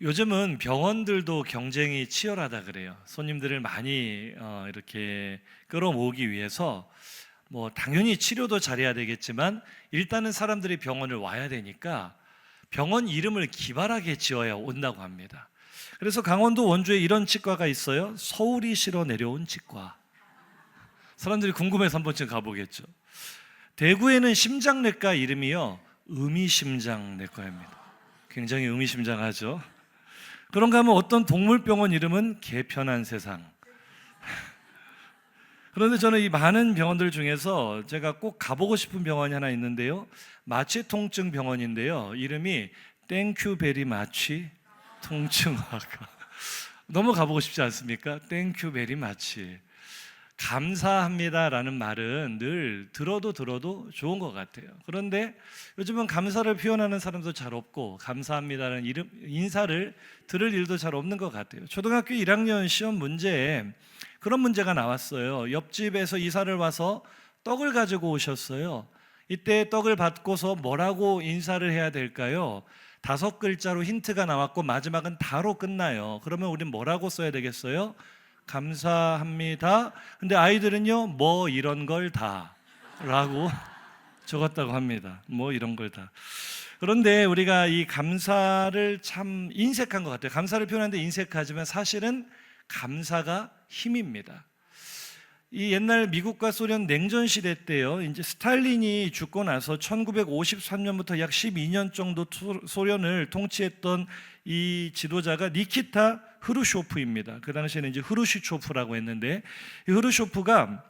요즘은 병원들도 경쟁이 치열하다 그래요. 손님들을 많이 이렇게 끌어모으기 위해서 뭐 당연히 치료도 잘해야 되겠지만 일단은 사람들이 병원을 와야 되니까 병원 이름을 기발하게 지어야 온다고 합니다. 그래서 강원도 원주에 이런 치과가 있어요. 서울이 실어 내려온 치과. 사람들이 궁금해서 한 번쯤 가보겠죠. 대구에는 심장내과 이름이요, 의미심장내과입니다. 굉장히 의미심장하죠. 그런가 하면 어떤 동물병원 이름은 개편한 세상. 그런데 저는 이 많은 병원들 중에서 제가 꼭 가보고 싶은 병원이 하나 있는데요, 마취통증 병원인데요, 이름이 땡큐 베리 마취 통증학과. 너무 가보고 싶지 않습니까? 땡큐 베리 마취. 감사합니다라는 말은 늘 들어도 좋은 것 같아요. 그런데 요즘은 감사를 표현하는 사람도 잘 없고 감사합니다라는 인사를 들을 일도 잘 없는 것 같아요. 초등학교 1학년 시험 문제에 그런 문제가 나왔어요. 옆집에서 이사를 와서 떡을 가지고 오셨어요. 이때 떡을 받고서 뭐라고 인사를 해야 될까요? 5글자로 힌트가 나왔고 마지막은 다로 끝나요. 그러면 우린 뭐라고 써야 되겠어요? 감사합니다. 근데 아이들은요, 뭐 이런 걸 다 라고 적었다고 합니다. 뭐 이런 걸 다. 그런데 우리가 이 감사를 참 인색한 것 같아요. 감사를 표현하는데 인색하지만 사실은 감사가 힘입니다. 이 옛날 미국과 소련 냉전 시대 때요, 이제 스탈린이 죽고 나서 1953년부터 약 12년 정도 소련을 통치했던 이 지도자가 니키타 흐루쇼프입니다. 그 당시에는 이제 흐루시초프라고 했는데, 이 흐루쇼프가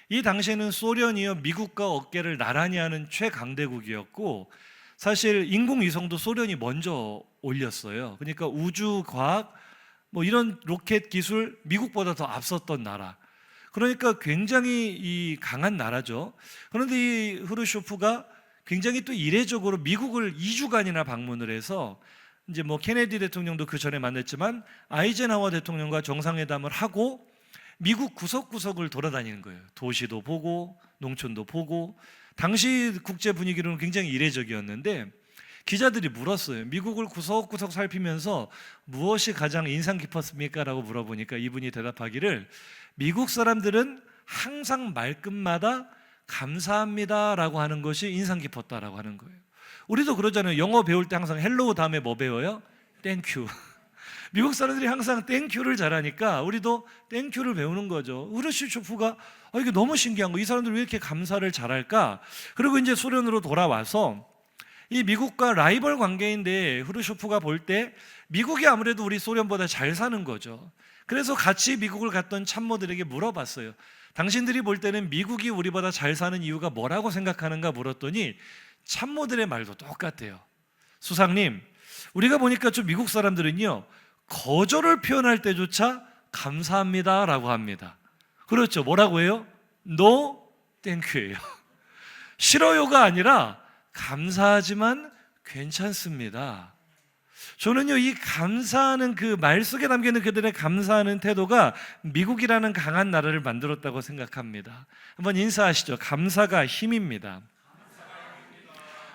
이 당시에는 소련이요, 미국과 어깨를 나란히 하는 최강대국이었고, 사실 인공위성도 소련이 먼저 올렸어요. 그러니까 우주과학 뭐 이런 로켓 기술 미국보다 더 앞섰던 나라. 그러니까 굉장히 이 강한 나라죠. 그런데 이 흐루쇼프가 굉장히 또 이례적으로 미국을 2주간이나 방문을 해서, 이제 뭐 케네디 대통령도 그 전에 만났지만 아이젠하워 대통령과 정상회담을 하고 미국 구석구석을 돌아다니는 거예요. 도시도 보고 농촌도 보고. 당시 국제 분위기로는 굉장히 이례적이었는데, 기자들이 물었어요. 미국을 구석구석 살피면서 무엇이 가장 인상 깊었습니까? 라고 물어보니까 이분이 대답하기를, 미국 사람들은 항상 말끝마다 감사합니다 라고 하는 것이 인상 깊었다라고 하는 거예요. 우리도 그러잖아요. 영어 배울 때 항상 헬로우 다음에 뭐 배워요? 땡큐. 미국 사람들이 항상 땡큐를 잘하니까 우리도 땡큐를 배우는 거죠. 흐르시초프가 이게 너무 신기한 거, 이 사람들 왜 이렇게 감사를 잘할까? 그리고 이제 소련으로 돌아와서 이 미국과 라이벌 관계인데, 흐르쇼프가 볼 때 미국이 아무래도 우리 소련보다 잘 사는 거죠. 그래서 같이 미국을 갔던 참모들에게 물어봤어요. 당신들이 볼 때는 미국이 우리보다 잘 사는 이유가 뭐라고 생각하는가 물었더니 참모들의 말도 똑같아요. 수상님, 우리가 보니까 좀 미국 사람들은요, 거절을 표현할 때조차 감사합니다 라고 합니다. 그렇죠. 뭐라고 해요? No, thank you예요. 싫어요가 아니라 감사하지만 괜찮습니다. 저는요, 이 감사하는 그 말 속에 담겨있는 그들의 감사하는 태도가 미국이라는 강한 나라를 만들었다고 생각합니다. 한번 인사하시죠. 감사가 힘입니다.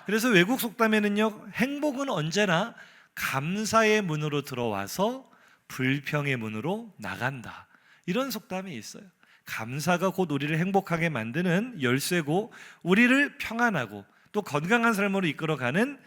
그래서 외국 속담에는요, 행복은 언제나 감사의 문으로 들어와서 불평의 문으로 나간다, 이런 속담이 있어요. 감사가 곧 우리를 행복하게 만드는 열쇠고 우리를 평안하고 또 건강한 삶으로 이끌어가는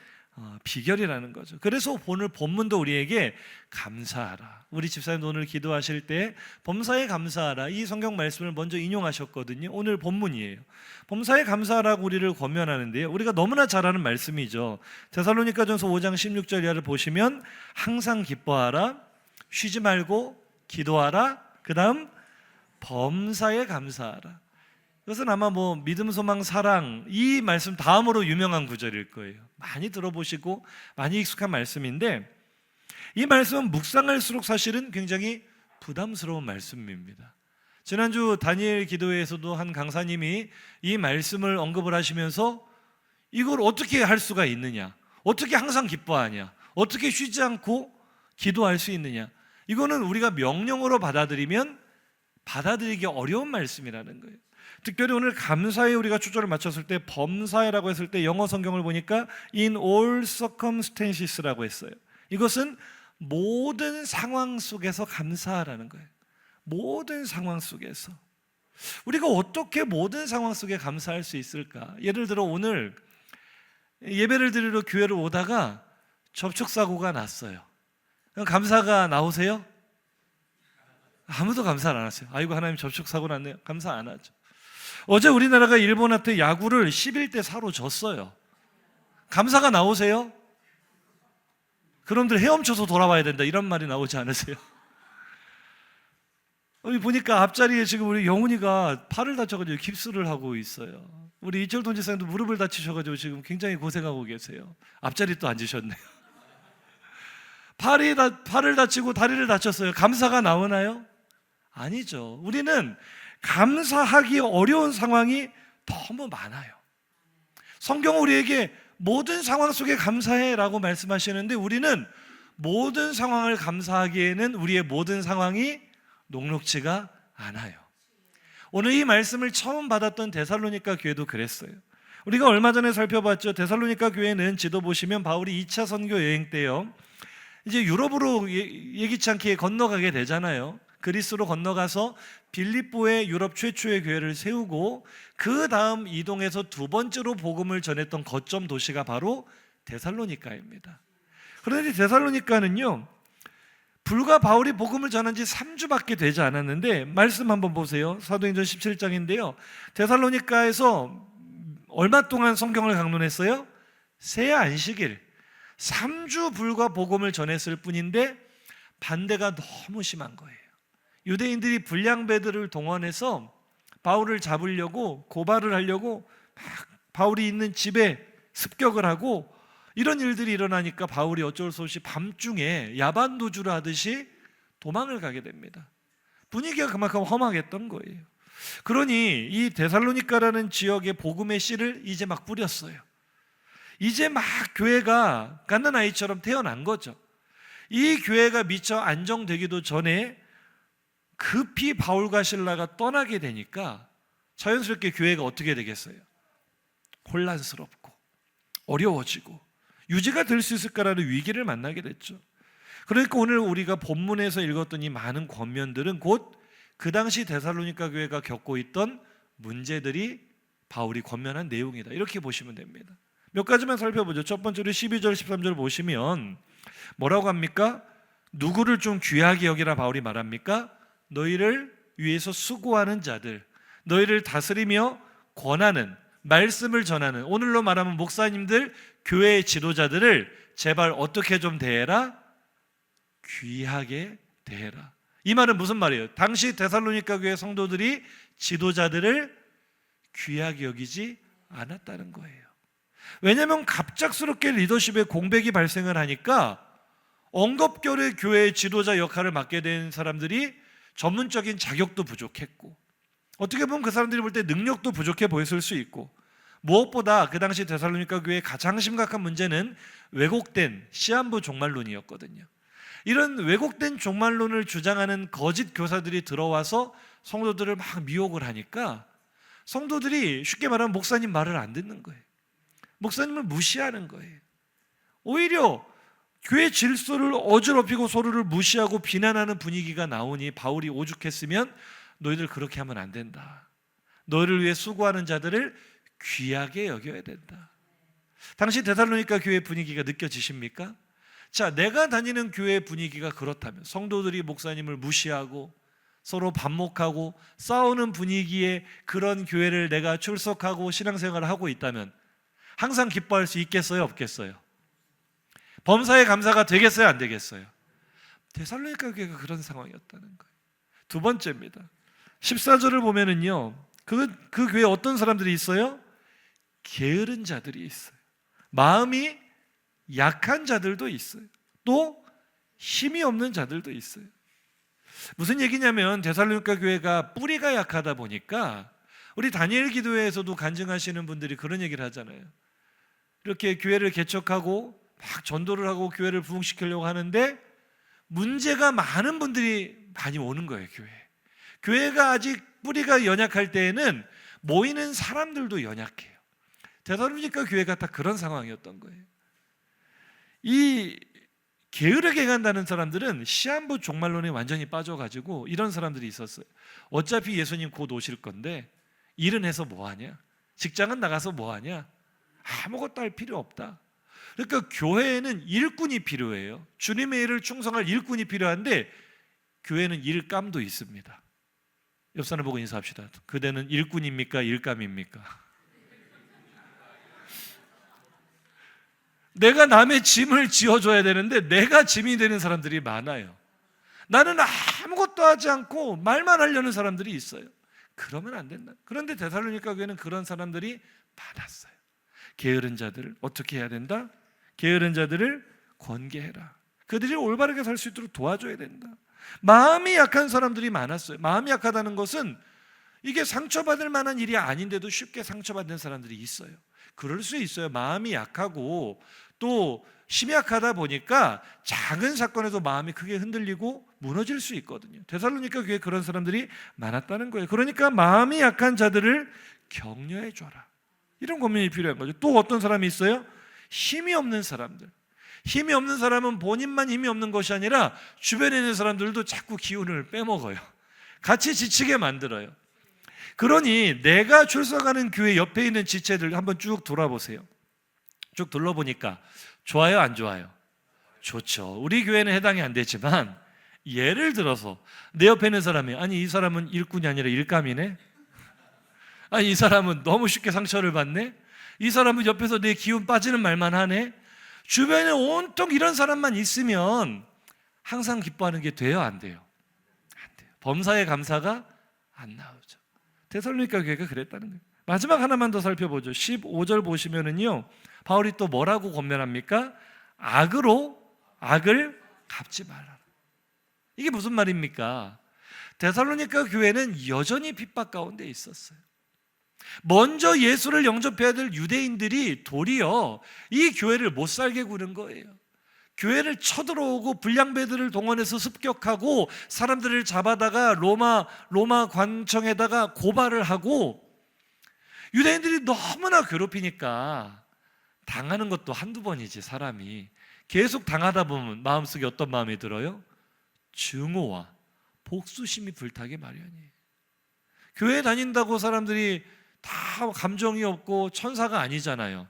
비결이라는 거죠. 그래서 오늘 본문도 우리에게 감사하라, 우리 집사님 오늘 기도하실 때 범사에 감사하라, 이 성경 말씀을 먼저 인용하셨거든요. 오늘 본문이에요. 범사에 감사하라고 우리를 권면하는데요, 우리가 너무나 잘 아는 말씀이죠. 데살로니가전서 5장 16절 이하를 보시면 항상 기뻐하라, 쉬지 말고 기도하라, 그 다음 범사에 감사하라. 그것은 아마 뭐 믿음, 소망, 사랑, 이 말씀 다음으로 유명한 구절일 거예요. 많이 들어보시고 많이 익숙한 말씀인데, 이 말씀은 묵상할수록 사실은 굉장히 부담스러운 말씀입니다. 지난주 다니엘 기도회에서도 한 강사님이 이 말씀을 언급을 하시면서 이걸 어떻게 할 수가 있느냐, 어떻게 항상 기뻐하냐, 어떻게 쉬지 않고 기도할 수 있느냐, 이거는 우리가 명령어로 받아들이면 받아들이기 어려운 말씀이라는 거예요. 특별히 오늘 감사에 우리가 초점을 맞췄을 때 범사에라고 했을 때 영어 성경을 보니까 in all circumstances라고 했어요. 이것은 모든 상황 속에서 감사하라는 거예요. 모든 상황 속에서. 우리가 어떻게 모든 상황 속에 감사할 수 있을까? 예를 들어 오늘 예배를 드리러 교회를 오다가 접촉사고가 났어요. 그럼 감사가 나오세요? 아무도 감사를 안 하세요. 아이고 하나님 접촉사고 났네요. 감사 안 하죠. 어제 우리나라가 일본한테 야구를 11대 4로 졌어요. 감사가 나오세요? 그놈들 헤엄쳐서 돌아와야 된다 이런 말이 나오지 않으세요? 여기 보니까 앞자리에 지금 우리 영훈이가 팔을 다쳐가지고 깁스를 하고 있어요. 우리 이철돈 지사님도 무릎을 다치셔가지고 지금 굉장히 고생하고 계세요. 앞자리 또 앉으셨네요. 팔을 다치고 다리를 다쳤어요. 감사가 나오나요? 아니죠. 우리는 감사하기 어려운 상황이 너무 많아요. 성경은 우리에게 모든 상황 속에 감사해라고 말씀하시는데 우리는 모든 상황을 감사하기에는 우리의 모든 상황이 녹록지가 않아요. 오늘 이 말씀을 처음 받았던 데살로니가 교회도 그랬어요. 우리가 얼마 전에 살펴봤죠. 데살로니가 교회는 지도 보시면 바울이 2차 선교 여행 때요, 이제 유럽으로 예기치 않게 건너가게 되잖아요. 그리스로 건너가서 빌립보에 유럽 최초의 교회를 세우고 그 다음 이동해서 두 번째로 복음을 전했던 거점 도시가 바로 데살로니가입니다. 그런데 데살로니가는요, 불과 바울이 복음을 전한 지 3주밖에 되지 않았는데 말씀 한번 보세요. 사도행전 17장인데요. 데살로니가에서 얼마 동안 성경을 강론했어요? 새 안식일 3주 불과 복음을 전했을 뿐인데 반대가 너무 심한 거예요. 유대인들이 불량배들을 동원해서 바울을 잡으려고 고발을 하려고 막 바울이 있는 집에 습격을 하고 이런 일들이 일어나니까 바울이 어쩔 수 없이 밤중에 야반도주를 하듯이 도망을 가게 됩니다. 분위기가 그만큼 험하겠던 거예요. 그러니 이 데살로니가라는 지역의 복음의 씨를 이제 막 뿌렸어요. 이제 막 교회가 갓난아이처럼 태어난 거죠. 이 교회가 미처 안정되기도 전에 급히 바울과 실라가 떠나게 되니까 자연스럽게 교회가 어떻게 되겠어요? 혼란스럽고 어려워지고 유지가 될 수 있을까라는 위기를 만나게 됐죠. 그러니까 오늘 우리가 본문에서 읽었던 이 많은 권면들은 곧 그 당시 데살로니가 교회가 겪고 있던 문제들이 바울이 권면한 내용이다, 이렇게 보시면 됩니다. 몇 가지만 살펴보죠. 첫 번째로 12절 13절 보시면 뭐라고 합니까? 누구를 좀 귀하게 여기라 바울이 말합니까? 너희를 위해서 수고하는 자들, 너희를 다스리며 권하는, 말씀을 전하는, 오늘로 말하면 목사님들, 교회의 지도자들을 제발 어떻게 좀 대해라? 귀하게 대해라. 이 말은 무슨 말이에요? 당시 데살로니가 교회 성도들이 지도자들을 귀하게 여기지 않았다는 거예요. 왜냐하면 갑작스럽게 리더십의 공백이 발생을 하니까 엉겁결에 교회의 지도자 역할을 맡게 된 사람들이 전문적인 자격도 부족했고 어떻게 보면 그 사람들이 볼 때 능력도 부족해 보였을 수 있고, 무엇보다 그 당시 데살로니가 교회의 가장 심각한 문제는 왜곡된 시한부 종말론이었거든요. 이런 왜곡된 종말론을 주장하는 거짓 교사들이 들어와서 성도들을 막 미혹을 하니까 성도들이 쉽게 말하면 목사님 말을 안 듣는 거예요. 목사님을 무시하는 거예요. 오히려 교회 질서를 어지럽히고 서로를 무시하고 비난하는 분위기가 나오니 바울이 오죽했으면 너희들 그렇게 하면 안 된다. 너희를 위해 수고하는 자들을 귀하게 여겨야 된다. 당시 데살로니가 교회 분위기가 느껴지십니까? 자, 내가 다니는 교회 분위기가 그렇다면, 성도들이 목사님을 무시하고 서로 반목하고 싸우는 분위기의 그런 교회를 내가 출석하고 신앙생활을 하고 있다면 항상 기뻐할 수 있겠어요? 없겠어요? 범사에 감사가 되겠어요? 안 되겠어요? 데살로니가 교회가 그런 상황이었다는 거예요. 두 번째입니다. 14절을 보면은요, 그 교회에 어떤 사람들이 있어요? 게으른 자들이 있어요. 마음이 약한 자들도 있어요. 또 힘이 없는 자들도 있어요. 무슨 얘기냐면 데살로니가 교회가 뿌리가 약하다 보니까 우리 다니엘 기도회에서도 간증하시는 분들이 그런 얘기를 하잖아요. 이렇게 교회를 개척하고 막 전도를 하고 교회를 부흥시키려고 하는데 문제가 많은 분들이 많이 오는 거예요. 교회가 아직 뿌리가 연약할 때에는 모이는 사람들도 연약해요. 데살로니가 교회가 다 그런 상황이었던 거예요. 이 게으르게 간다는 사람들은 시한부 종말론에 완전히 빠져가지고 이런 사람들이 있었어요. 어차피 예수님 곧 오실 건데 일은 해서 뭐하냐? 직장은 나가서 뭐하냐? 아무것도 할 필요 없다. 그러니까 교회에는 일꾼이 필요해요. 주님의 일을 충성할 일꾼이 필요한데 교회는 일감도 있습니다. 옆 사람 보고 인사합시다. 그대는 일꾼입니까? 일감입니까? 내가 남의 짐을 지어줘야 되는데 내가 짐이 되는 사람들이 많아요. 나는 아무것도 하지 않고 말만 하려는 사람들이 있어요. 그러면 안 된다. 그런데 데살로니가 교회는 그런 사람들이 많았어요. 게으른 자들을 어떻게 해야 된다? 게으른 자들을 권계해라. 그들이 올바르게 살 수 있도록 도와줘야 된다. 마음이 약한 사람들이 많았어요. 마음이 약하다는 것은 이게 상처받을 만한 일이 아닌데도 쉽게 상처받는 사람들이 있어요. 그럴 수 있어요. 마음이 약하고 또 힘이 약하다 보니까 작은 사건에도 마음이 크게 흔들리고 무너질 수 있거든요. 데살로니가 교회에 그런 사람들이 많았다는 거예요. 그러니까 마음이 약한 자들을 격려해 줘라. 이런 고민이 필요한 거죠. 또 어떤 사람이 있어요? 힘이 없는 사람들. 힘이 없는 사람은 본인만 힘이 없는 것이 아니라 주변에 있는 사람들도 자꾸 기운을 빼먹어요. 같이 지치게 만들어요. 그러니 내가 출석하는 교회 옆에 있는 지체들 한번 쭉 돌아보세요. 쭉 둘러보니까 좋아요, 안 좋아요? 좋죠. 우리 교회는 해당이 안 되지만 예를 들어서 내 옆에 있는 사람이 아니 이 사람은 일꾼이 아니라 일감이네? 아니 이 사람은 너무 쉽게 상처를 받네? 이 사람은 옆에서 내 기운 빠지는 말만 하네? 주변에 온통 이런 사람만 있으면 항상 기뻐하는 게 돼요, 안 돼요? 안 돼요. 범사에 감사가 안 나오죠. 데살로니가 교회가 그랬다는 거예요. 마지막 하나만 더 살펴보죠. 15절 보시면은요, 바울이 또 뭐라고 권면합니까? 악으로 악을 갚지 말아라. 이게 무슨 말입니까? 데살로니가 교회는 여전히 핍박 가운데 있었어요. 먼저 예수를 영접해야 될 유대인들이 도리어 이 교회를 못 살게 구는 거예요. 교회를 쳐들어오고 불량배들을 동원해서 습격하고 사람들을 잡아다가 로마 관청에다가 고발을 하고 유대인들이 너무나 괴롭히니까 당하는 것도 한두 번이지 사람이 계속 당하다 보면 마음속에 어떤 마음이 들어요? 증오와 복수심이 불타게 마련이에요. 교회 다닌다고 사람들이 다 감정이 없고 천사가 아니잖아요.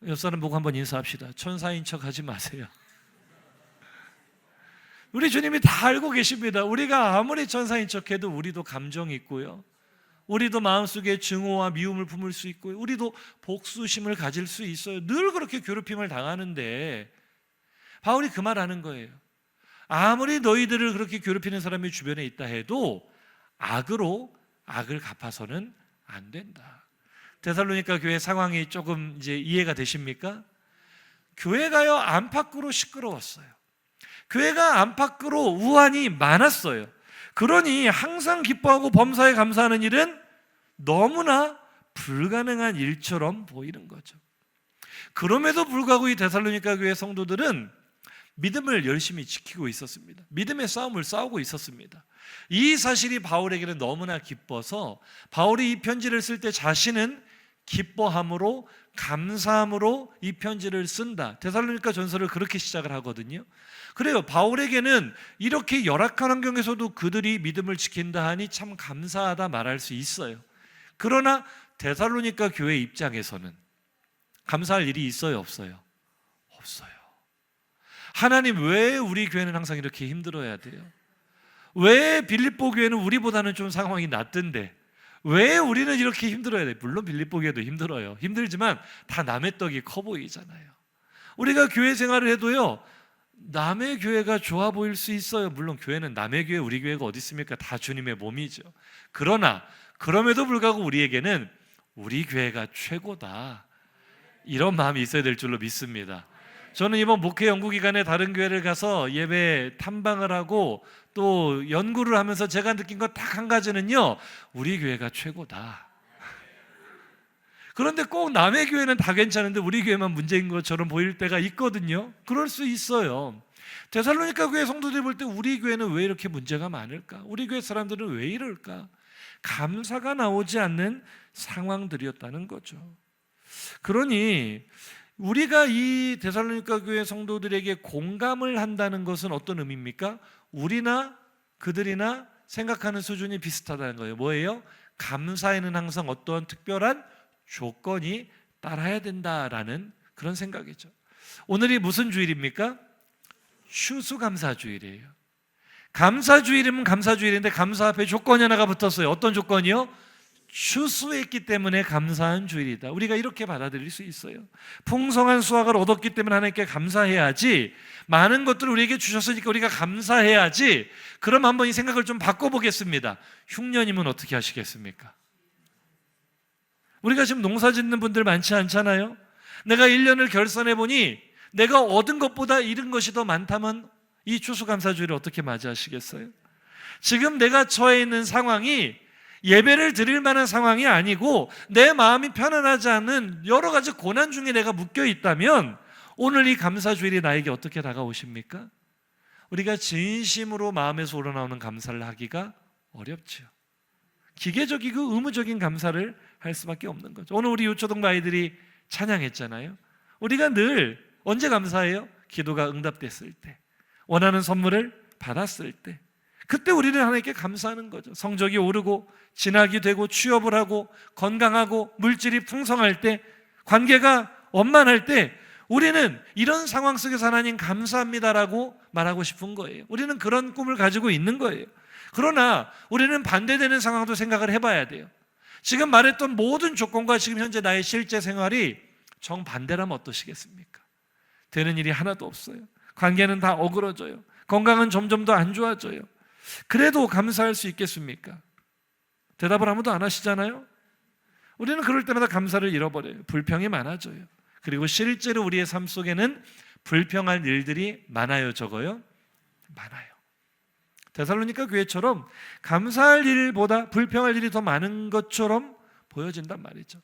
옆 사람 보고 한번 인사합시다. 천사인 척 하지 마세요. 우리 주님이 다 알고 계십니다. 우리가 아무리 천사인 척해도 우리도 감정이 있고요. 우리도 마음속에 증오와 미움을 품을 수 있고요. 우리도 복수심을 가질 수 있어요. 늘 그렇게 괴롭힘을 당하는데 바울이 그 말 하는 거예요. 아무리 너희들을 그렇게 괴롭히는 사람이 주변에 있다 해도 악으로 악을 갚아서는 안 된다. 데살로니가 교회 상황이 조금 이제 이해가 되십니까? 교회가요 안팎으로 시끄러웠어요. 교회가 안팎으로 우환이 많았어요. 그러니 항상 기뻐하고 범사에 감사하는 일은 너무나 불가능한 일처럼 보이는 거죠. 그럼에도 불구하고 이 데살로니가 교회 성도들은 믿음을 열심히 지키고 있었습니다. 믿음의 싸움을 싸우고 있었습니다. 이 사실이 바울에게는 너무나 기뻐서 바울이 이 편지를 쓸 때 자신은 기뻐함으로 감사함으로 이 편지를 쓴다. 데살로니가 전서를 그렇게 시작을 하거든요. 그래요. 바울에게는 이렇게 열악한 환경에서도 그들이 믿음을 지킨다 하니 참 감사하다 말할 수 있어요. 그러나 데살로니가 교회 입장에서는 감사할 일이 있어요, 없어요? 없어요. 하나님 왜 우리 교회는 항상 이렇게 힘들어야 돼요? 왜 빌립보 교회는 우리보다는 좀 상황이 낫던데 왜 우리는 이렇게 힘들어야 돼요? 물론 빌립보 교회도 힘들어요. 힘들지만 다 남의 떡이 커 보이잖아요. 우리가 교회 생활을 해도요 남의 교회가 좋아 보일 수 있어요. 물론 교회는 남의 교회 우리 교회가 어디 있습니까? 다 주님의 몸이죠. 그러나 그럼에도 불구하고 우리에게는 우리 교회가 최고다 이런 마음이 있어야 될 줄로 믿습니다. 저는 이번 목회 연구 기간에 다른 교회를 가서 예배 탐방을 하고 또 연구를 하면서 제가 느낀 것 딱 한 가지는요 우리 교회가 최고다. 그런데 꼭 남의 교회는 다 괜찮은데 우리 교회만 문제인 것처럼 보일 때가 있거든요. 그럴 수 있어요. 데살로니가 교회 성도들이 볼 때 우리 교회는 왜 이렇게 문제가 많을까? 우리 교회 사람들은 왜 이럴까? 감사가 나오지 않는 상황들이었다는 거죠. 그러니 우리가 이 데살로니가 교회 성도들에게 공감을 한다는 것은 어떤 의미입니까? 우리나 그들이나 생각하는 수준이 비슷하다는 거예요. 뭐예요? 감사에는 항상 어떠한 특별한 조건이 따라야 된다라는 그런 생각이죠. 오늘이 무슨 주일입니까? 추수감사주일이에요. 감사주일이면 감사주일인데 감사 앞에 조건이 하나가 붙었어요. 어떤 조건이요? 추수했기 때문에 감사한 주일이다. 우리가 이렇게 받아들일 수 있어요. 풍성한 수확을 얻었기 때문에 하나님께 감사해야지, 많은 것들을 우리에게 주셨으니까 우리가 감사해야지. 그럼 한번 이 생각을 좀 바꿔보겠습니다. 흉년이면 어떻게 하시겠습니까? 우리가 지금 농사 짓는 분들 많지 않잖아요. 내가 1년을 결산해보니 내가 얻은 것보다 잃은 것이 더 많다면 이 추수감사주일을 어떻게 맞이하시겠어요? 지금 내가 처해 있는 상황이 예배를 드릴 만한 상황이 아니고 내 마음이 편안하지 않은 여러 가지 고난 중에 내가 묶여 있다면 오늘 이 감사주일이 나에게 어떻게 다가오십니까? 우리가 진심으로 마음에서 우러나오는 감사를 하기가 어렵죠. 기계적이고 의무적인 감사를 할 수밖에 없는 거죠. 오늘 우리 유초등 아이들이 찬양했잖아요. 우리가 늘 언제 감사해요? 기도가 응답됐을 때, 원하는 선물을 받았을 때, 그때 우리는 하나님께 감사하는 거죠. 성적이 오르고 진학이 되고 취업을 하고 건강하고 물질이 풍성할 때, 관계가 원만할 때 우리는 이런 상황 속에서 하나님 감사합니다라고 말하고 싶은 거예요. 우리는 그런 꿈을 가지고 있는 거예요. 그러나 우리는 반대되는 상황도 생각을 해봐야 돼요. 지금 말했던 모든 조건과 지금 현재 나의 실제 생활이 정반대라면 어떠시겠습니까? 되는 일이 하나도 없어요. 관계는 다 어그러져요. 건강은 점점 더 안 좋아져요. 그래도 감사할 수 있겠습니까? 대답을 아무도 안 하시잖아요. 우리는 그럴 때마다 감사를 잃어버려요. 불평이 많아져요. 그리고 실제로 우리의 삶 속에는 불평할 일들이 많아요, 적어요? 많아요. 데살로니가 교회처럼 감사할 일보다 불평할 일이 더 많은 것처럼 보여진단 말이죠.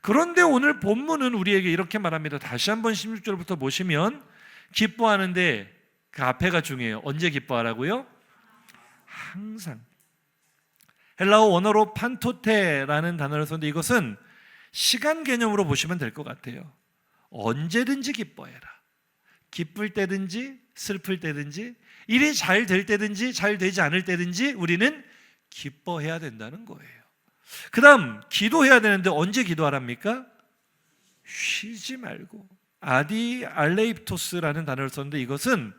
그런데 오늘 본문은 우리에게 이렇게 말합니다. 다시 한번 16절부터 보시면 기뻐하는데 그 앞에가 중요해요. 언제 기뻐하라고요? 항상. 헬라어 원어로 판토테라는 단어를 썼는데 이것은 시간 개념으로 보시면 될 것 같아요. 언제든지 기뻐해라. 기쁠 때든지 슬플 때든지 일이 잘 될 때든지 잘 되지 않을 때든지 우리는 기뻐해야 된다는 거예요. 그 다음 기도해야 되는데 언제 기도하랍니까? 쉬지 말고. 아디 알레이프토스라는 단어를 썼는데 이것은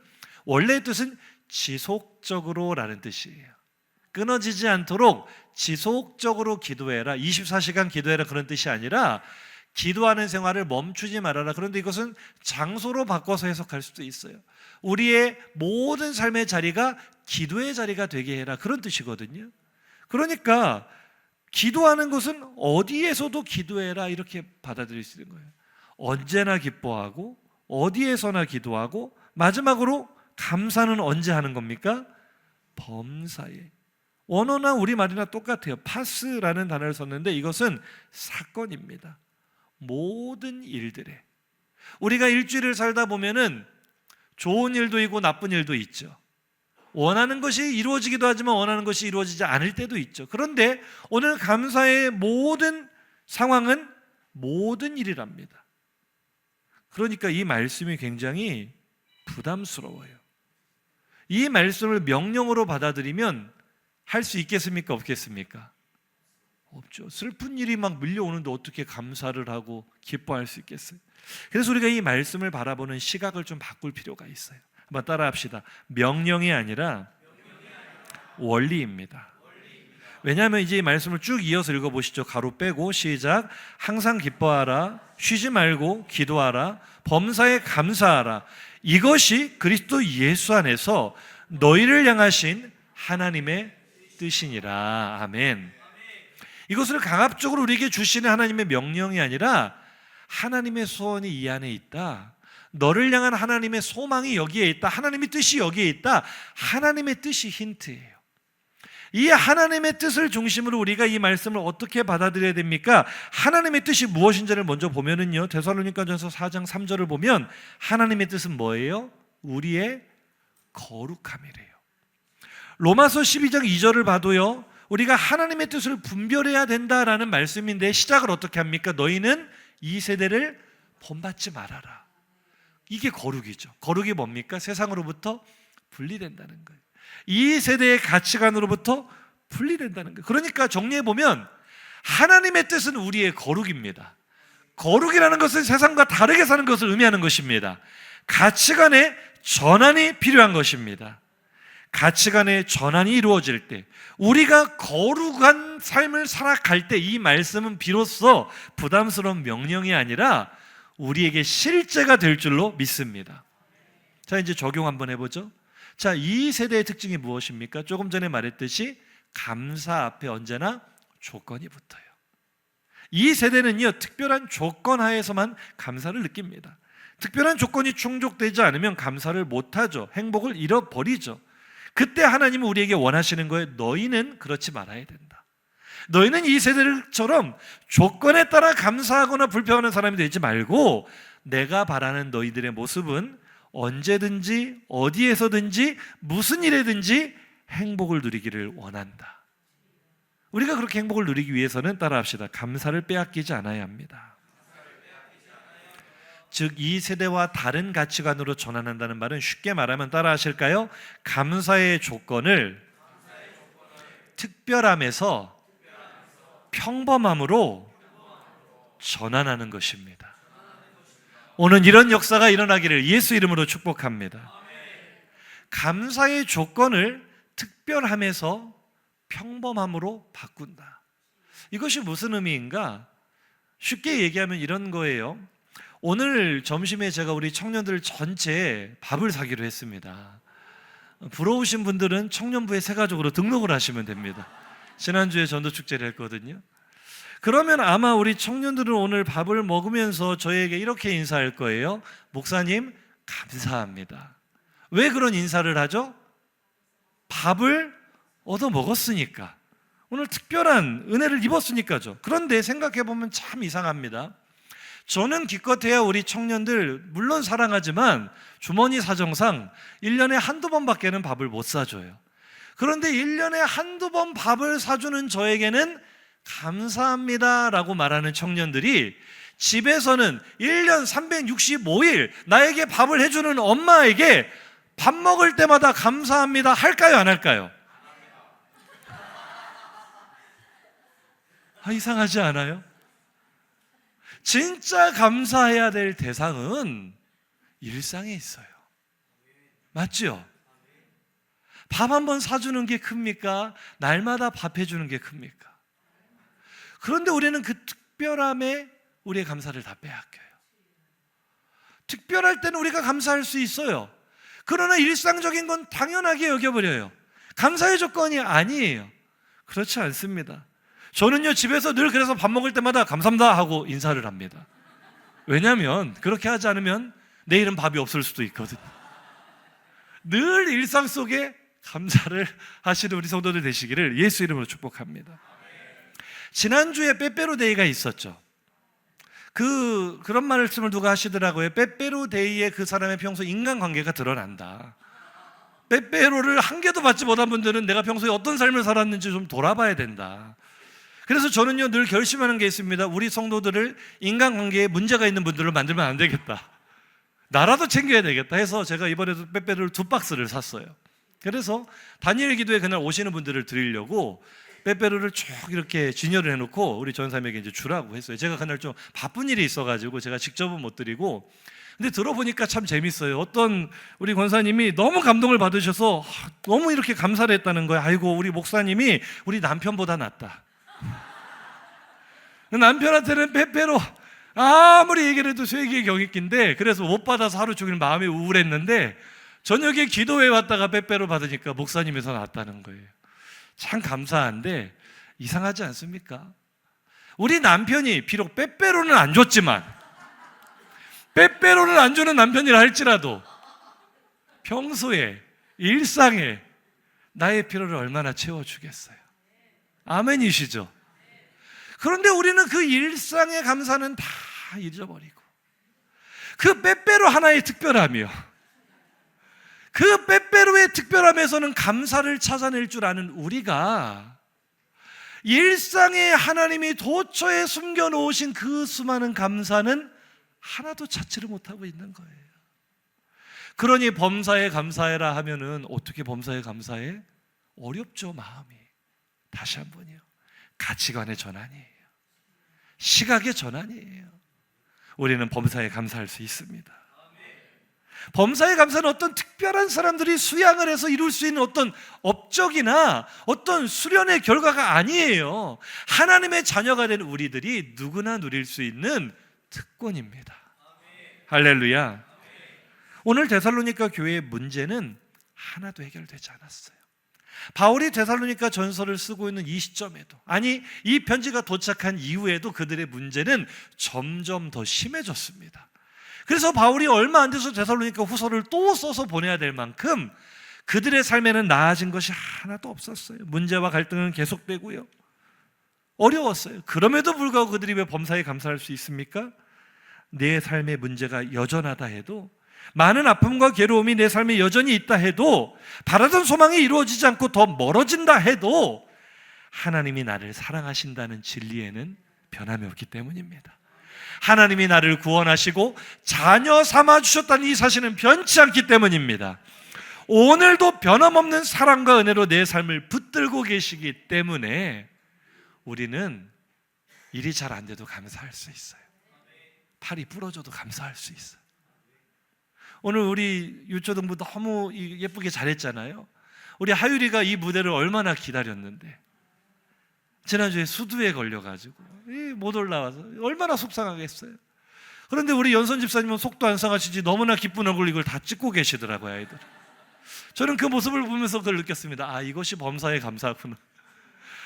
원래의 뜻은 지속적으로라는 뜻이에요. 끊어지지 않도록 지속적으로 기도해라, 24시간 기도해라 그런 뜻이 아니라 기도하는 생활을 멈추지 말아라. 그런데 이것은 장소로 바꿔서 해석할 수도 있어요. 우리의 모든 삶의 자리가 기도의 자리가 되게 해라 그런 뜻이거든요. 그러니까 기도하는 것은 어디에서도 기도해라 이렇게 받아들일 수 있는 거예요. 언제나 기뻐하고 어디에서나 기도하고 마지막으로 감사는 언제 하는 겁니까? 범사에. 원어나 우리말이나 똑같아요. 파스라는 단어를 썼는데 이것은 사건입니다. 모든 일들에. 우리가 일주일을 살다 보면은 좋은 일도 있고 나쁜 일도 있죠. 원하는 것이 이루어지기도 하지만 원하는 것이 이루어지지 않을 때도 있죠. 그런데 오늘 감사의 모든 상황은 모든 일이랍니다. 그러니까 이 말씀이 굉장히 부담스러워요. 이 말씀을 명령으로 받아들이면 할 수 있겠습니까? 없겠습니까? 없죠. 슬픈 일이 막 밀려오는데 어떻게 감사를 하고 기뻐할 수 있겠어요? 그래서 우리가 이 말씀을 바라보는 시각을 좀 바꿀 필요가 있어요. 한번 따라 합시다. 명령이 아니라 원리입니다. 왜냐하면 이제 이 말씀을 쭉 이어서 읽어보시죠. 가로 빼고 시작. 항상 기뻐하라. 쉬지 말고 기도하라. 범사에 감사하라. 이것이 그리스도 예수 안에서 너희를 향하신 하나님의 뜻이니라. 아멘. 이것을 강압적으로 우리에게 주시는 하나님의 명령이 아니라 하나님의 소원이 이 안에 있다. 너를 향한 하나님의 소망이 여기에 있다. 하나님의 뜻이 여기에 있다. 하나님의 뜻이 힌트예요. 이 하나님의 뜻을 중심으로 우리가 이 말씀을 어떻게 받아들여야 됩니까? 하나님의 뜻이 무엇인지를 먼저 보면은요, 데살로니가전서 4장 3절을 보면 하나님의 뜻은 뭐예요? 우리의 거룩함이래요. 로마서 12장 2절을 봐도요, 우리가 하나님의 뜻을 분별해야 된다라는 말씀인데 시작을 어떻게 합니까? 너희는 이 세대를 본받지 말아라. 이게 거룩이죠. 거룩이 뭡니까? 세상으로부터 분리된다는 거예요. 이 세대의 가치관으로부터 분리된다는 거예요. 그러니까 정리해보면 하나님의 뜻은 우리의 거룩입니다. 거룩이라는 것은 세상과 다르게 사는 것을 의미하는 것입니다. 가치관의 전환이 필요한 것입니다. 가치관의 전환이 이루어질 때, 우리가 거룩한 삶을 살아갈 때 이 말씀은 비로소 부담스러운 명령이 아니라 우리에게 실제가 될 줄로 믿습니다. 자, 이제 적용 한번 해보죠. 자, 이 세대의 특징이 무엇입니까? 조금 전에 말했듯이 감사 앞에 언제나 조건이 붙어요. 이 세대는요, 특별한 조건 하에서만 감사를 느낍니다. 특별한 조건이 충족되지 않으면 감사를 못하죠. 행복을 잃어버리죠. 그때 하나님은 우리에게 원하시는 거예요. 너희는 그렇지 말아야 된다. 너희는 이 세대들처럼 조건에 따라 감사하거나 불평하는 사람이 되지 말고 내가 바라는 너희들의 모습은 언제든지 어디에서든지 무슨 일에든지 행복을 누리기를 원한다. 우리가 그렇게 행복을 누리기 위해서는 따라합시다. 감사를 빼앗기지 않아야 합니다. 즉, 이 세대와 다른 가치관으로 전환한다는 말은 쉽게 말하면 따라하실까요? 감사의 조건을 특별함에서 평범함으로 전환하는 것입니다. 오늘 이런 역사가 일어나기를 예수 이름으로 축복합니다. 감사의 조건을 특별함에서 평범함으로 바꾼다. 이것이 무슨 의미인가? 쉽게 얘기하면 이런 거예요. 오늘 점심에 제가 우리 청년들 전체에 밥을 사기로 했습니다. 부러우신 분들은 청년부의 새 가족으로 등록을 하시면 됩니다. 지난주에 전도축제를 했거든요. 그러면 아마 우리 청년들은 오늘 밥을 먹으면서 저에게 이렇게 인사할 거예요. 목사님, 감사합니다. 왜 그런 인사를 하죠? 밥을 얻어 먹었으니까. 오늘 특별한 은혜를 입었으니까죠. 그런데 생각해보면 참 이상합니다. 저는 기껏해야 우리 청년들 물론 사랑하지만 주머니 사정상 1년에 한두 번밖에는 밥을 못 사줘요. 그런데 1년에 한두 번 밥을 사주는 저에게는 감사합니다 라고 말하는 청년들이 집에서는 1년 365일 나에게 밥을 해주는 엄마에게 밥 먹을 때마다 감사합니다 할까요, 안 할까요? 이상하지 않아요? 진짜 감사해야 될 대상은 일상에 있어요. 맞죠? 밥 한 번 사주는 게 큽니까? 날마다 밥 해주는 게 큽니까? 그런데 우리는 그 특별함에 우리의 감사를 다 빼앗겨요. 특별할 때는 우리가 감사할 수 있어요. 그러나 일상적인 건 당연하게 여겨버려요. 감사의 조건이 아니에요. 그렇지 않습니다. 저는요, 집에서 늘 그래서 밥 먹을 때마다 감사합니다 하고 인사를 합니다. 왜냐하면 그렇게 하지 않으면 내일은 밥이 없을 수도 있거든요. 늘 일상 속에 감사를 하시는 우리 성도들 되시기를 예수 이름으로 축복합니다. 지난주에 빼빼로데이가 있었죠. 그런 말씀을 누가 하시더라고요. 빼빼로데이에 그 사람의 평소 인간관계가 드러난다. 빼빼로를 한 개도 받지 못한 분들은 내가 평소에 어떤 삶을 살았는지 좀 돌아봐야 된다. 그래서 저는요, 늘 결심하는 게 있습니다. 우리 성도들을 인간관계에 문제가 있는 분들로 만들면 안 되겠다. 나라도 챙겨야 되겠다 해서 제가 이번에도 빼빼로를 2박스를 샀어요. 그래서 다니엘 기도에 그날 오시는 분들을 드리려고 빼빼로를 쭉 이렇게 진열을 해놓고 우리 전사님에게 이제 주라고 했어요. 제가 그날 좀 바쁜 일이 있어가지고 제가 직접은 못 드리고, 근데 들어보니까 참 재밌어요. 어떤 우리 권사님이 너무 감동을 받으셔서 너무 이렇게 감사를 했다는 거예요. 아이고, 우리 목사님이 우리 남편보다 낫다. 남편한테는 빼빼로 아무리 얘기를 해도 쇠기의 경익인데, 그래서 못 받아서 하루 종일 마음이 우울했는데 저녁에 기도회 왔다가 빼빼로 받으니까 목사님에서 낫다는 거예요. 참 감사한데 이상하지 않습니까? 우리 남편이 비록 빼빼로는 안 줬지만, 빼빼로를 안 주는 남편이라 할지라도 평소에 일상에 나의 필요를 얼마나 채워주겠어요. 아멘이시죠? 그런데 우리는 그 일상의 감사는 다 잊어버리고 그 빼빼로 하나의 특별함이요, 그 빼빼로의 특별함에서는 감사를 찾아낼 줄 아는 우리가 일상에 하나님이 도처에 숨겨놓으신 그 수많은 감사는 하나도 찾지를 못하고 있는 거예요. 그러니 범사에 감사해라 하면은 어떻게 범사에 감사해? 어렵죠, 마음이. 다시 한번요. 가치관의 전환이에요. 시각의 전환이에요. 우리는 범사에 감사할 수 있습니다. 범사에 감사는 어떤 특별한 사람들이 수양을 해서 이룰 수 있는 어떤 업적이나 어떤 수련의 결과가 아니에요. 하나님의 자녀가 된 우리들이 누구나 누릴 수 있는 특권입니다. 할렐루야. 오늘 데살로니가 교회의 문제는 하나도 해결되지 않았어요. 바울이 데살로니가 전서를 쓰고 있는 이 시점에도, 아니 이 편지가 도착한 이후에도 그들의 문제는 점점 더 심해졌습니다. 그래서 바울이 얼마 안 돼서 데살로니가 후서를 또 써서 보내야 될 만큼 그들의 삶에는 나아진 것이 하나도 없었어요. 문제와 갈등은 계속되고요. 어려웠어요. 그럼에도 불구하고 그들이 왜 범사에 감사할 수 있습니까? 내 삶의 문제가 여전하다 해도, 많은 아픔과 괴로움이 내 삶에 여전히 있다 해도, 바라던 소망이 이루어지지 않고 더 멀어진다 해도 하나님이 나를 사랑하신다는 진리에는 변함이 없기 때문입니다. 하나님이 나를 구원하시고 자녀 삼아 주셨다는 이 사실은 변치 않기 때문입니다. 오늘도 변함없는 사랑과 은혜로 내 삶을 붙들고 계시기 때문에 우리는 일이 잘 안 돼도 감사할 수 있어요. 팔이 부러져도 감사할 수 있어요. 오늘 우리 유초등부 너무 예쁘게 잘했잖아요. 우리 하율이가 이 무대를 얼마나 기다렸는데, 지난주에 수두에 걸려가지고 못 올라와서 얼마나 속상하겠어요. 그런데 우리 연선 집사님은 속도 안 상하시지 너무나 기쁜 얼굴 이걸 다 찍고 계시더라고요, 아이들. 저는 그 모습을 보면서 그걸 느꼈습니다. 아, 이것이 범사에 감사구나.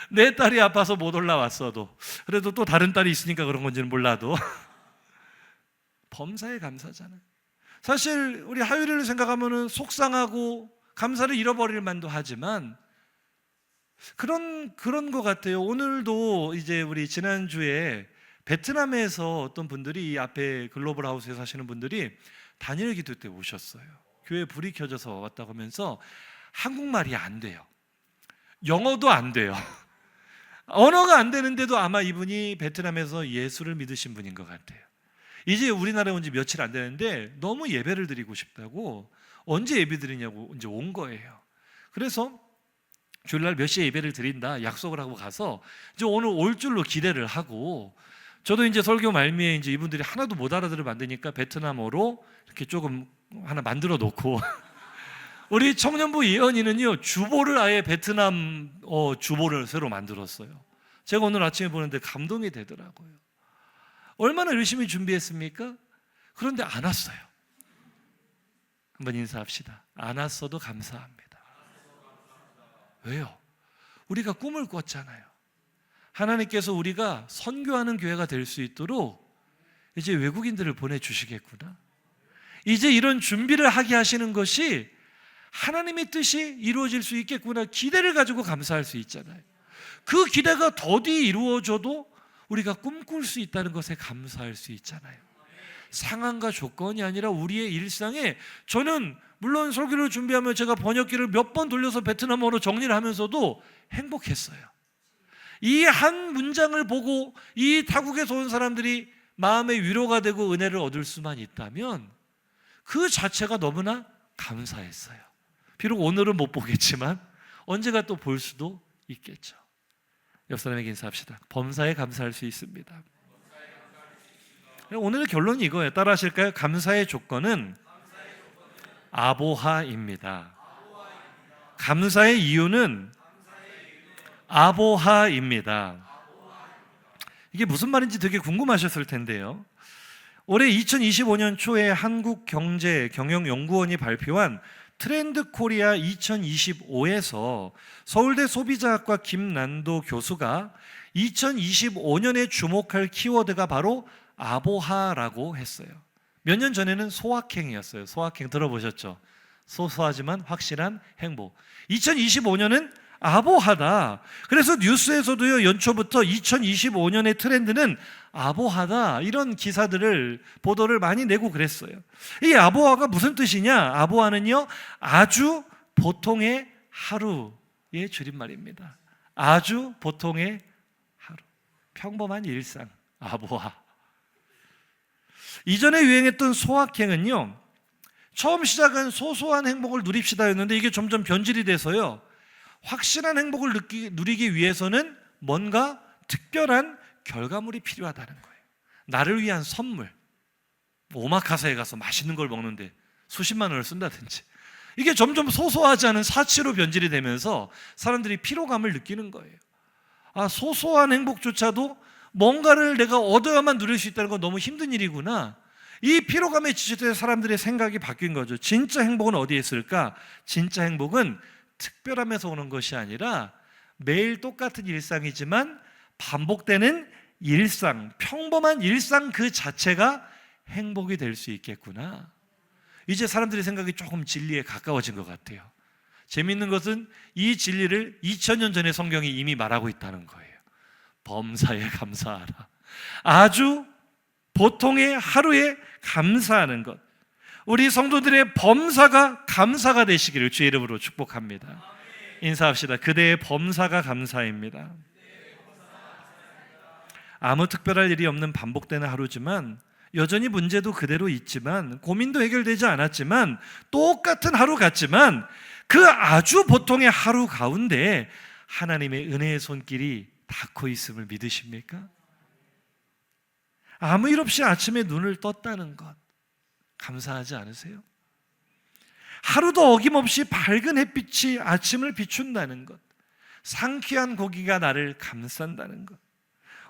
내 딸이 아파서 못 올라왔어도, 그래도 또 다른 딸이 있으니까 그런 건지는 몰라도 범사에 감사잖아요. 사실 우리 하율이를 생각하면은 속상하고 감사를 잃어버릴 만도 하지만 그런 것 같아요. 오늘도 이제 우리 지난주에 베트남에서 어떤 분들이 이 앞에 글로벌 하우스에 사시는 분들이 단일 기도 때 오셨어요. 교회 불이 켜져서 왔다고 하면서 한국말이 안 돼요. 영어도 안 돼요. 언어가 안 되는데도 아마 이분이 베트남에서 예수를 믿으신 분인 것 같아요. 이제 우리나라에 온 지 며칠 안 되는데 너무 예배를 드리고 싶다고, 언제 예배 드리냐고 이제 온 거예요. 그래서 주일날 몇 시에 예배를 드린다 약속을 하고 가서 이제 오늘 올 줄로 기대를 하고, 저도 이제 설교 말미에 이제 이분들이 하나도 못 알아들으면 안 되니까 베트남어로 이렇게 조금 하나 만들어 놓고 우리 청년부 예언이는요, 주보를 아예 베트남어 주보를 새로 만들었어요. 제가 오늘 아침에 보는데 감동이 되더라고요. 얼마나 열심히 준비했습니까? 그런데 안 왔어요. 한번 인사합시다. 안 왔어도 감사합니다. 왜요? 우리가 꿈을 꿨잖아요. 하나님께서 우리가 선교하는 교회가 될 수 있도록 이제 외국인들을 보내주시겠구나, 이제 이런 준비를 하게 하시는 것이 하나님의 뜻이 이루어질 수 있겠구나, 기대를 가지고 감사할 수 있잖아요. 그 기대가 더디 이루어져도 우리가 꿈꿀 수 있다는 것에 감사할 수 있잖아요. 상황과 조건이 아니라 우리의 일상에, 저는 물론 설교를 준비하면 제가 번역기를 몇 번 돌려서 베트남어로 정리를 하면서도 행복했어요. 이 한 문장을 보고 이 타국에서 온 사람들이 마음의 위로가 되고 은혜를 얻을 수만 있다면 그 자체가 너무나 감사했어요. 비록 오늘은 못 보겠지만 언제가 또 볼 수도 있겠죠. 옆 사람에게 인사합시다. 범사에 감사할 수 있습니다. 오늘의 결론이 이거예요. 따라 하실까요? 감사의 조건은 아보하입니다. 감사의 이유는 아보하입니다. 이게 무슨 말인지 되게 궁금하셨을 텐데요. 올해 2025년 초에 한국경제경영연구원이 발표한 트렌드 코리아 2025에서 서울대 소비자학과 김난도 교수가 2025년에 주목할 키워드가 바로 아보하라고 했어요. 몇 년 전에는 소확행이었어요. 소확행 들어보셨죠? 소소하지만 확실한 행복. 2025년은 아보하다. 그래서 뉴스에서도요, 연초부터 2025년의 트렌드는 아보하다, 이런 기사들을, 보도를 많이 내고 그랬어요. 이 아보하가 무슨 뜻이냐? 아보하는요, 아주 보통의 하루의 줄임말입니다. 아주 보통의 하루, 평범한 일상, 아보하. 이전에 유행했던 소확행은요, 처음 시작은 소소한 행복을 누립시다였는데 이게 점점 변질이 돼서요, 확실한 행복을 누리기 위해서는 뭔가 특별한 결과물이 필요하다는 거예요. 나를 위한 선물, 오마카세에 가서 맛있는 걸 먹는데 수십만 원을 쓴다든지, 이게 점점 소소하지 않은 사치로 변질이 되면서 사람들이 피로감을 느끼는 거예요. 소소한 행복조차도 뭔가를 내가 얻어야만 누릴 수 있다는 건 너무 힘든 일이구나. 이 피로감에 지쳐서 사람들의 생각이 바뀐 거죠. 진짜 행복은 어디에 있을까? 진짜 행복은 특별함에서 오는 것이 아니라 매일 똑같은 일상이지만 반복되는 일상, 평범한 일상 그 자체가 행복이 될 수 있겠구나. 이제 사람들의 생각이 조금 진리에 가까워진 것 같아요. 재미있는 것은 이 진리를 2000년 전에 성경이 이미 말하고 있다는 거예요. 범사에 감사하라. 아주 보통의 하루에 감사하는 것, 우리 성도들의 범사가 감사가 되시기를 주의 이름으로 축복합니다. 인사합시다. 그대의 범사가 감사입니다. 아무 특별할 일이 없는 반복되는 하루지만, 여전히 문제도 그대로 있지만, 고민도 해결되지 않았지만, 똑같은 하루 같지만 그 아주 보통의 하루 가운데 하나님의 은혜의 손길이 닿고 있음을 믿으십니까? 아무 일 없이 아침에 눈을 떴다는 것 감사하지 않으세요? 하루도 어김없이 밝은 햇빛이 아침을 비춘다는 것, 상쾌한 고기가 나를 감싼다는 것,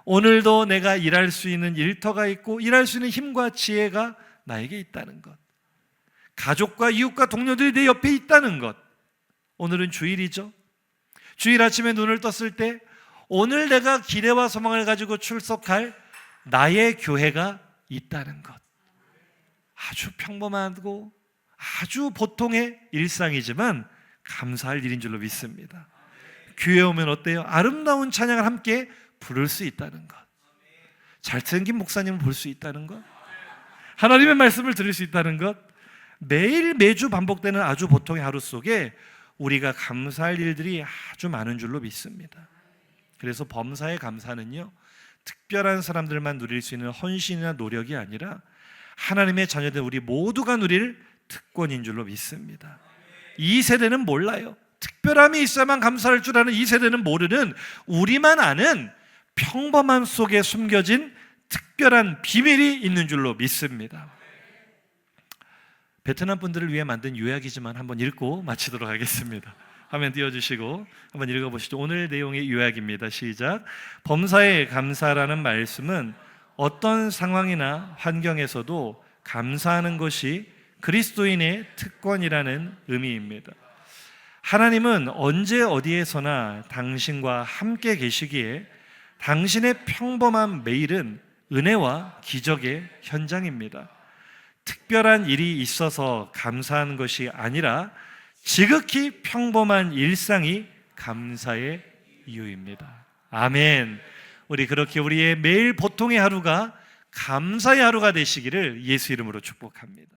오늘도 내가 일할 수 있는 일터가 있고 일할 수 있는 힘과 지혜가 나에게 있다는 것, 가족과 이웃과 동료들이 내 옆에 있다는 것. 오늘은 주일이죠. 주일 아침에 눈을 떴을 때 오늘 내가 기대와 소망을 가지고 출석할 나의 교회가 있다는 것. 아주 평범하고 아주 보통의 일상이지만 감사할 일인 줄로 믿습니다. 교회에 오면 어때요? 아름다운 찬양을 함께 부를 수 있다는 것, 잘생긴 목사님을 볼 수 있다는 것, 하나님의 말씀을 들을 수 있다는 것, 매일 매주 반복되는 아주 보통의 하루 속에 우리가 감사할 일들이 아주 많은 줄로 믿습니다. 그래서 범사의 감사는요, 특별한 사람들만 누릴 수 있는 헌신이나 노력이 아니라 하나님의 자녀된 우리 모두가 누릴 특권인 줄로 믿습니다. 이 세대는 몰라요. 특별함이 있어야만 감사할 줄 아는 이 세대는 모르는, 우리만 아는 평범함 속에 숨겨진 특별한 비밀이 있는 줄로 믿습니다. 베트남 분들을 위해 만든 요약이지만 한번 읽고 마치도록 하겠습니다. 화면 띄워주시고 한번 읽어보시죠. 오늘 내용의 요약입니다. 시작. 범사에 감사라는 말씀은 어떤 상황이나 환경에서도 감사하는 것이 그리스도인의 특권이라는 의미입니다. 하나님은 언제 어디에서나 당신과 함께 계시기에 당신의 평범한 매일은 은혜와 기적의 현장입니다. 특별한 일이 있어서 감사하는 것이 아니라 지극히 평범한 일상이 감사의 이유입니다. 아멘. 우리 그렇게 우리의 매일 보통의 하루가 감사의 하루가 되시기를 예수 이름으로 축복합니다.